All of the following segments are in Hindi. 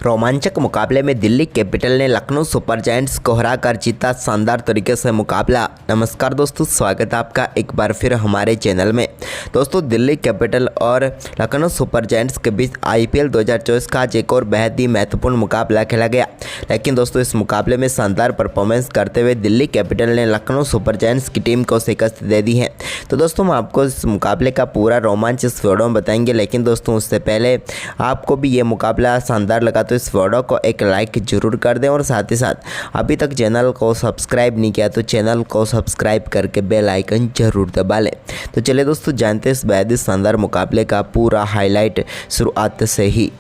रोमांचक मुकाबले में दिल्ली कैपिटल ने लखनऊ सुपर जायंट्स को हराकर जीता शानदार तरीके से मुकाबला। नमस्कार दोस्तों, स्वागत है आपका एक बार फिर हमारे चैनल में। दोस्तों, दिल्ली कैपिटल और लखनऊ सुपर जायंट्स के बीच आईपीएल 2024 का आज एक और बेहद ही महत्वपूर्ण मुकाबला खेला गया। लेकिन दोस्तों, इस मुकाबले में शानदार परफॉर्मेंस करते हुए दिल्ली कैपिटल ने लखनऊ सुपर जायंट्स की टीम को शिकस्त दे दी है। तो दोस्तों, हम आपको इस मुकाबले का पूरा रोमांच इस वीडियो में बताएंगे। लेकिन दोस्तों, उससे पहले आपको भी ये मुकाबला शानदार लगा तो इस वीडियो को एक लाइक जरूर कर दें और साथ ही साथ अभी तक चैनल को सब्सक्राइब नहीं किया तो चैनल को सब्सक्राइब करके बेल आइकन जरूर दबा लें। तो चलिए दोस्तों, जानते हैं इस बेहद ही शानदार मुकाबले का पूरा हाईलाइट शुरुआत से ही।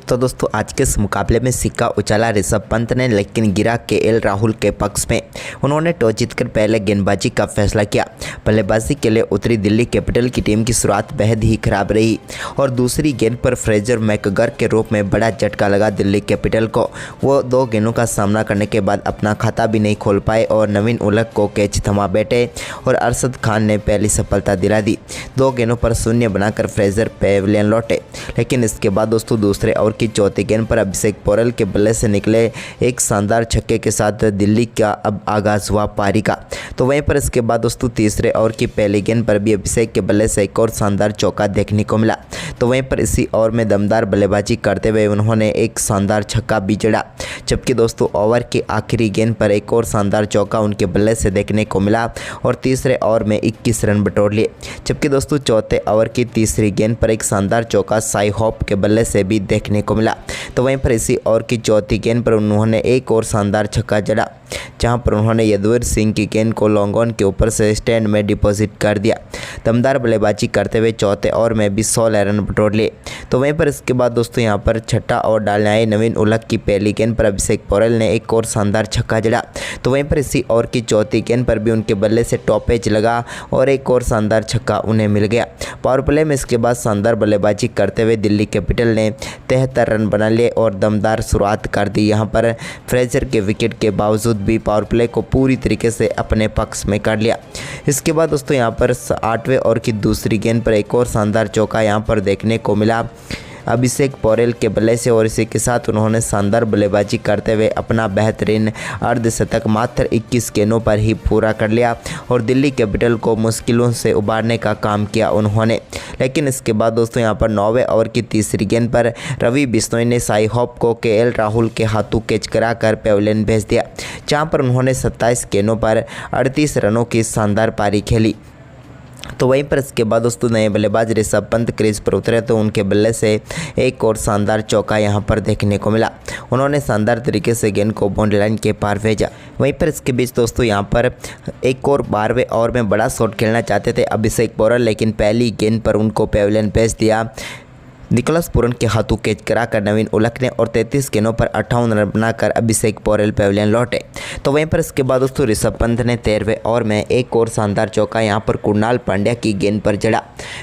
तो दोस्तों, आज के इस मुकाबले में सिक्का उछाला ऋषभ पंत ने, लेकिन गिरा केएल राहुल के पक्ष में। उन्होंने टॉस जीतकर पहले गेंदबाजी का फैसला किया। बल्लेबाजी के लिए उतरी दिल्ली कैपिटल की टीम की शुरुआत बेहद ही खराब रही और दूसरी गेंद पर फ्रेजर मैकगर के रूप में बड़ा झटका लगा दिल्ली कैपिटल को। वो 2 गेंदों का सामना करने के बाद अपना खाता भी नहीं खोल पाए और नवीन उलक को कैच थमा बैठे और अरशद खान ने पहली सफलता दिला दी। 2 गेंदों पर शून्य बनाकर फ्रेजर पेविलियन लौटे। लेकिन इसके बाद दोस्तों, दूसरे ओवर की चौथी गेंद पर अभिषेक पोरेल के बल्ले से निकले एक शानदार छक्के के साथ दिल्ली का अब आगाज हुआ पारी का। तो वहीं पर इसके बाद दोस्तों, तीसरे ओवर की पहली गेंद पर भी अभिषेक के बल्ले से एक और शानदार चौका देखने को मिला। तो वहीं पर इसी ओवर में दमदार बल्लेबाजी करते हुए उन्होंने एक शानदार छक्का भी जड़ा। जबकि दोस्तों, ओवर की आखिरी गेंद पर एक और शानदार चौका उनके बल्ले से देखने को मिला और तीसरे ओवर में 21 रन बटोर लिए। जबकि दोस्तों, चौथे ओवर की तीसरी गेंद पर एक शानदार चौका साई होप के बल्ले से भी देखने को मिला। तो वहीं पर इसी ओवर की चौथी गेंद पर उन्होंने एक और शानदार छक्का जड़ा, जहां पर उन्होंने यदुवीर सिंह की गेंद को लॉन्ग ऑन के ऊपर से स्टैंड में डिपॉजिट कर दिया। दमदार बल्लेबाजी करते हुए चौथे ओवर में भी 16 रन बटोर लिए। तो वहीं पर इसके बाद दोस्तों, यहां पर छठा ओवर डालने आए नवीन उलक की पहली गेंद पर अभिषेक पोरेल ने एक और शानदार छक्का जड़ा। तो वहीं पर इसी ओवर की चौथी गेंद पर भी उनके बल्ले से टॉप एज लगा और एक और शानदार छक्का उन्हें मिल गया। पावर प्ले में इसके बाद शानदार बल्लेबाजी करते हुए दिल्ली कैपिटल ने 73 रन बना लिए और दमदार शुरुआत कर दी। यहाँ पर फ्रेजर के विकेट के बावजूद भी पावर प्ले को पूरी तरीके से अपने पक्ष में कर लिया। इसके बाद दोस्तों, यहाँ पर 8वें ओवर की दूसरी गेंद पर एक और शानदार चौका यहाँ पर देखने को मिला अभिषेक पोरेल के बल्ले से और इसी के साथ उन्होंने शानदार बल्लेबाजी करते हुए अपना बेहतरीन अर्धशतक मात्र 21 गेंदों पर ही पूरा कर लिया और दिल्ली कैपिटल को मुश्किलों से उबारने का काम किया उन्होंने। लेकिन इसके बाद दोस्तों, यहाँ पर 9वें ओवर की तीसरी गेंद पर रवि बिश्नोई ने साई होप को केएल राहुल के हाथों कैच कराकर पेविलियन भेज दिया, जहाँ पर उन्होंने 27 गेंदों पर 38 रनों की शानदार पारी खेली। तो वहीं पर इसके बाद दोस्तों, नए बल्लेबाज ऋषभ पंत क्रीज पर उतरे तो उनके बल्ले से एक और शानदार चौका यहां पर देखने को मिला। उन्होंने शानदार तरीके से गेंद को बाउंड्री लाइन के पार भेजा। वहीं पर इसके बीच दोस्तों, यहां पर एक और 12वें ओवर में बड़ा शॉट खेलना चाहते थे अभिषेक पोरेल, लेकिन पहली गेंद पर उनको पेविलियन भेज दिया। निकोलस पूरन के हाथों कैच कराकर नवीन उलक ने और 33 गेंदों पर 58 रन बनाकर अभिषेक पोरेल पेविलियन लौटे। तो वहीं पर इसके बाद दोस्तों, ऋषभ पंत ने 13वें ओवर में एक और शानदार चौका यहां पर कुणाल पांड्या की गेंद पर जड़ा।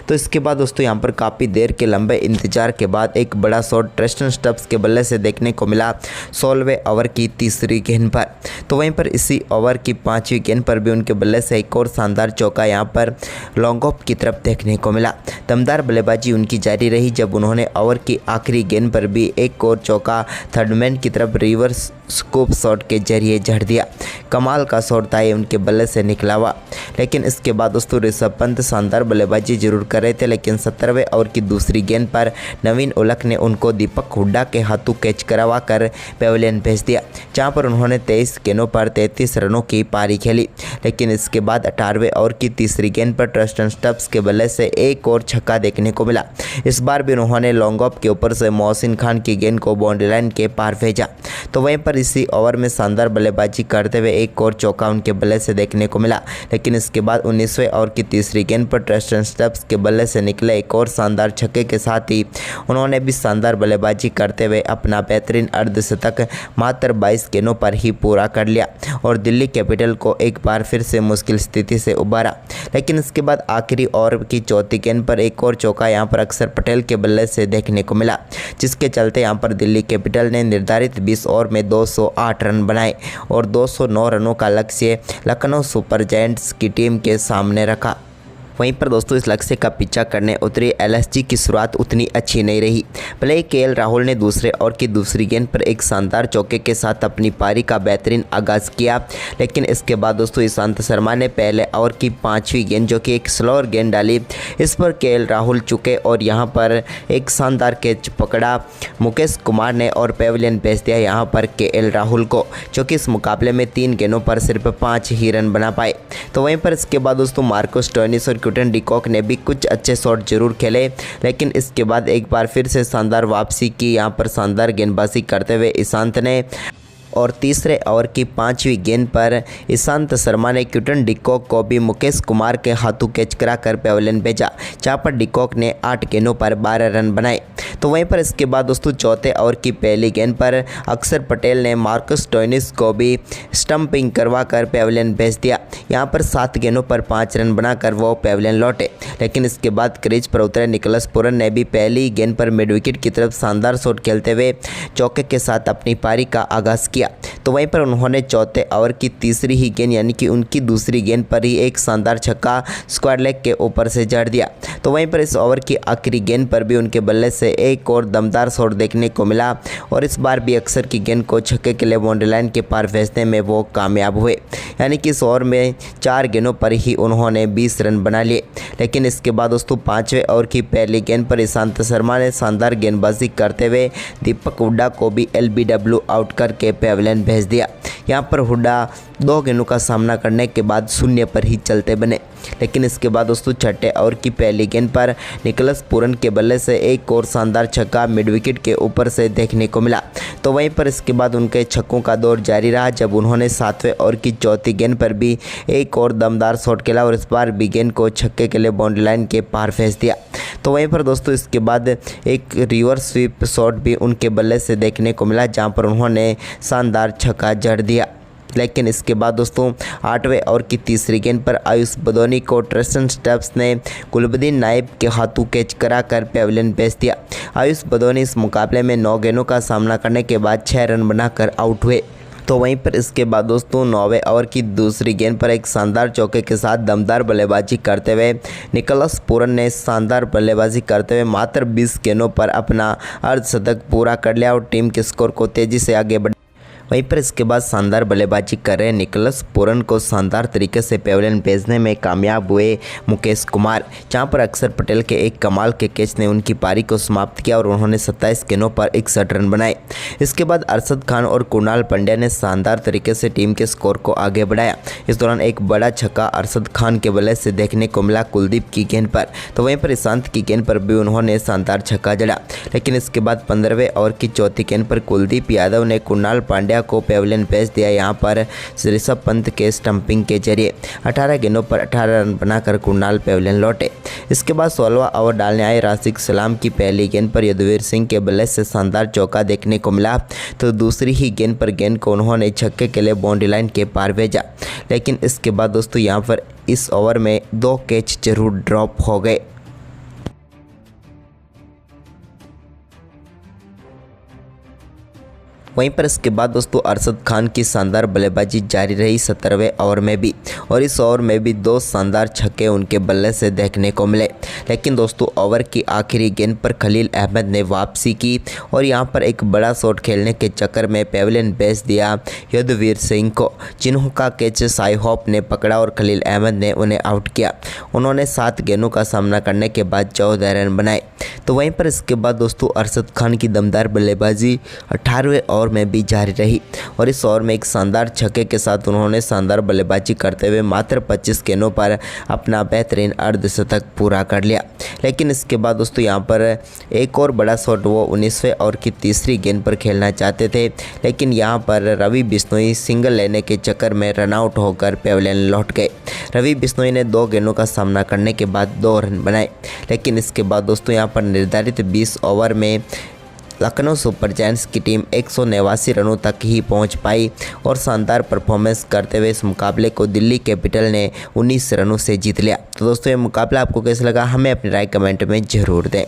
तो इसके बाद दोस्तों, यहां पर काफ़ी देर के लंबे इंतजार के बाद एक बड़ा शॉट ट्रेस्टन स्टब्स के बल्ले से देखने को मिला 16वें ओवर की तीसरी गेंद पर। तो वहीं पर इसी ओवर की 5वीं गेंद पर भी उनके बल्ले से एक और शानदार चौका यहाँ पर लॉन्ग ऑफ की तरफ देखने को मिला। दमदार बल्लेबाजी उनकी जारी रही जब उन्होंने ओवर की आखिरी गेंद पर भी एक और चौका थर्डमैन की तरफ रिवर्स स्कूप शॉट के जरिए जड़ दिया। कमाल का शॉट था ये उनके बल्ले से निकला हुआ। लेकिन इसके बाद दोस्तों, ऋषभ पंत शानदार बल्लेबाजी जरूर कर रहे थे, लेकिन 17वें ओवर की दूसरी गेंद पर नवीन उलक ने उनको दीपक हुड्डा के हाथों कैच करवा कर पेविलियन भेज दिया, जहां पर उन्होंने 23 गेंदों पर 33 रनों की पारी खेली। लेकिन इसके बाद 18वें ओवर की तीसरी गेंद पर ट्रेस्टन स्टब्स के बल्ले से एक और छक्का देखने को मिला। इस बार भी उन्होंने लॉन्ग ऑफ के ऊपर से मोहसिन खान की गेंद को बाउंड्री लाइन के पार भेजा। तो वहीं पर इसी ओवर में शानदार बल्लेबाजी करते हुए एक और चौका उनके बल्ले से देखने को मिला। लेकिन इसके बाद 19वें ओवर की तीसरी गेंद पर ट्रेस्टन स्टब्स के बल्ले से निकले एक और शानदार छक्के के साथ ही उन्होंने भी शानदार बल्लेबाजी करते हुए अपना बेहतरीन अर्धशतक मात्र 22 गेंदों पर ही पूरा कर लिया और दिल्ली कैपिटल को एक बार फिर से मुश्किल स्थिति से उबारा। लेकिन इसके बाद आखिरी ओवर की चौथी गेंद पर एक और चौका यहाँ पर अक्षर पटेल के बल्ले से देखने को मिला, जिसके चलते यहाँ पर दिल्ली कैपिटल ने निर्धारित 20 ओवर में 208 रन बनाए और 209 रनों का लक्ष्य लखनऊ सुपर जायंट्स की टीम के सामने रखा। वहीं पर दोस्तों इस लक्ष्य का पीछा करने उतरे एलएसजी की शुरुआत उतनी अच्छी नहीं रही। भले ही केएल राहुल ने दूसरे ओवर की दूसरी गेंद पर एक शानदार चौके के साथ अपनी पारी का बेहतरीन आगाज़ किया, लेकिन इसके बाद दोस्तों ईशांत शर्मा ने पहले ओवर की 5वीं गेंद जो कि एक स्लोअर गेंद डाली, इस पर केएल राहुल चुके और यहां पर एक शानदार कैच पकड़ा मुकेश कुमार ने और पेविलियन भेज दिया यहां पर केएल राहुल को, जो कि इस मुकाबले में 3 गेंदों पर सिर्फ 5 ही रन बना पाए। तो वहीं पर इसके बाद दोस्तों मार्को स्टोइनिस और क्विंटन डी कॉक ने भी कुछ अच्छे शॉट जरूर खेले, लेकिन इसके बाद एक बार फिर से शानदार वापसी की यहां पर शानदार गेंदबाजी करते हुए ईशांत ने, और तीसरे ओवर की 5वीं गेंद पर ईशांत शर्मा ने क्विंटन डी कॉक को भी मुकेश कुमार के हाथों कैच कराकर पेविलियन भेजा, जहां पर डी कॉक ने 8 गेंदों पर 12 रन बनाए। तो वहीं पर इसके बाद दोस्तों चौथे ओवर की पहली गेंद पर अक्षर पटेल ने मार्कस स्टोइनिस को भी स्टंपिंग करवा कर पेविलियन भेज दिया। यहां पर 7 गेंदों पर 5 रन बनाकर वो पेविलियन लौटे, लेकिन इसके बाद क्रीज पर उतरे निकोलस पूरन ने भी पहली गेंद पर मिड विकेट की तरफ शानदार शॉट खेलते हुए चौके के साथ अपनी पारी का आगाज़ किया। तो वहीं पर उन्होंने चौथे ओवर की तीसरी ही गेंद यानी कि उनकी दूसरी गेंद पर ही एक शानदार छक्का स्क्वायर लेग के ऊपर से जड़ दिया। तो वहीं पर इस ओवर की आखिरी गेंद पर भी उनके बल्ले से एक और दमदार शॉट देखने को मिला, और इस बार भी अक्षर की गेंद को छक्के के लिए बाउंड्री लाइन के पार भेजने में वो कामयाब हुए, यानी कि इस ओवर में 4 गेंदों पर ही उन्होंने 20 रन बना लिए। लेकिन इसके बाद दोस्तों 5वें ओवर की पहली गेंद पर ईशांत शर्मा ने शानदार गेंदबाजी करते हुए दीपक हुड्डा को भी एलबीडब्ल्यू आउट करके पेविलियन भेज दिया। यहाँ पर हुड्डा 2 गेंदों का सामना करने के बाद 0 पर ही चलते बने, लेकिन इसके बाद दोस्तों छठे ओवर की पहली गेंद पर निकोलस पूरन के बल्ले से एक और शानदार छक्का मिड विकेट के ऊपर से देखने को मिला। तो वहीं पर इसके बाद उनके छक्कों का दौर जारी रहा, जब उन्होंने 7वें ओवर की चौथी गेंद पर भी एक और दमदार शॉट खेला और इस बार भी गेंद को छक्के के लिए बाउंड्री लाइन के पार भेज दिया। तो वहीं पर दोस्तों इसके बाद एक रिवर्स स्वीप शॉट भी उनके बल्ले से देखने को मिला, जहां पर उन्होंने शानदार छक्का जड़ दिया। लेकिन इसके बाद दोस्तों 8वें ओवर की तीसरी गेंद पर आयुष बदौनी को ट्रेसन स्टेप्स ने कुलबुद्दीन नाइब के हाथों कैच कराकर पेविलियन भेज दिया। आयुष बदौनी इस मुकाबले में 9 गेंदों का सामना करने के बाद 6 रन बनाकर आउट हुए। तो वहीं पर इसके बाद दोस्तों 9वें ओवर की दूसरी गेंद पर एक शानदार चौके के साथ दमदार बल्लेबाजी करते हुए निकोलस पूरन ने शानदार बल्लेबाजी करते हुए मात्र 20 गेंदों पर अपना अर्धशतक पूरा कर लिया और टीम के स्कोर को तेज़ी से आगे बढ़ा। वहीं पर इसके बाद शानदार बल्लेबाजी कर रहे निकोलस पूरन को शानदार तरीके से पेविलियन भेजने में कामयाब हुए मुकेश कुमार, जहां पर अक्षर पटेल के एक कमाल के कैच ने उनकी पारी को समाप्त किया और उन्होंने 27 गेंदों पर 61 रन बनाए। इसके बाद अरशद खान और कुणाल पांड्या ने शानदार तरीके से टीम के स्कोर को आगे बढ़ाया। इस दौरान एक बड़ा छक्का अरशद खान के बल्ले से देखने को मिला कुलदीप की गेंद पर। तो वहीं पर ईशांत की गेंद पर भी उन्होंने शानदार छक्का जड़ा, लेकिन इसके बाद 15वें ओवर की चौथी गेंद पर कुलदीप यादव ने कुणाल पांड्या को पेविलियन भेज दिया। यहां पर ऋषभ पंत के स्टंपिंग के जरिए 18 गेंदों पर 18 रन बनाकर कुणाल पेविलियन लौटे। इसके बाद 16वां ओवर डालने आए राशिद सलाम की पहली गेंद पर यदुवीर सिंह के बल्ले से शानदार चौका देखने को मिला, तो दूसरी ही गेंद पर गेंद को उन्होंने छक्के के लिए बाउंड्री लाइन के पार भेजा। लेकिन इसके बाद दोस्तों यहां पर इस ओवर में 2 कैच जरूर ड्रॉप हो गए। वहीं पर इसके बाद दोस्तों अरशद खान की शानदार बल्लेबाजी जारी रही 17वें ओवर में भी, और इस ओवर में भी 2 शानदार छक्के उनके बल्ले से देखने को मिले। लेकिन दोस्तों ओवर की आखिरी गेंद पर खलील अहमद ने वापसी की और यहां पर एक बड़ा शॉट खेलने के चक्कर में पेविलियन भेज दिया यदुवीर सिंह को, जिन्हों का कैच साई होप ने पकड़ा और खलील अहमद ने उन्हें आउट किया। उन्होंने 7 गेंदों का सामना करने के बाद 14 रन बनाए। तो वहीं पर इसके बाद दोस्तों अरशद खान की दमदार बल्लेबाजी 18वें ओवर में भी जारी रही और इस ओवर में एक शानदार छक्के के साथ उन्होंने शानदार बल्लेबाजी करते हुए मात्र 25 गेंदों पर अपना बेहतरीन अर्धशतक पूरा कर लिया। लेकिन इसके बाद दोस्तों यहां पर एक और बड़ा शॉट वो 19वें ओवर की तीसरी गेंद पर खेलना चाहते थे, लेकिन यहां पर रवि बिश्नोई सिंगल लेने के चक्कर में रनआउट होकर पेविलियन लौट गए। रवि बिश्नोई ने 2 गेंदों का सामना करने के बाद 2 रन बनाए। लेकिन इसके बाद दोस्तों यहां पर निर्धारित 20 ओवर में लखनऊ सुपर जायंट्स की टीम 189 रनों तक ही पहुंच पाई और शानदार परफॉर्मेंस करते हुए इस मुकाबले को दिल्ली कैपिटल ने 19 रनों से जीत लिया। तो दोस्तों ये मुकाबला आपको कैसा लगा, हमें अपनी राय कमेंट में ज़रूर दें।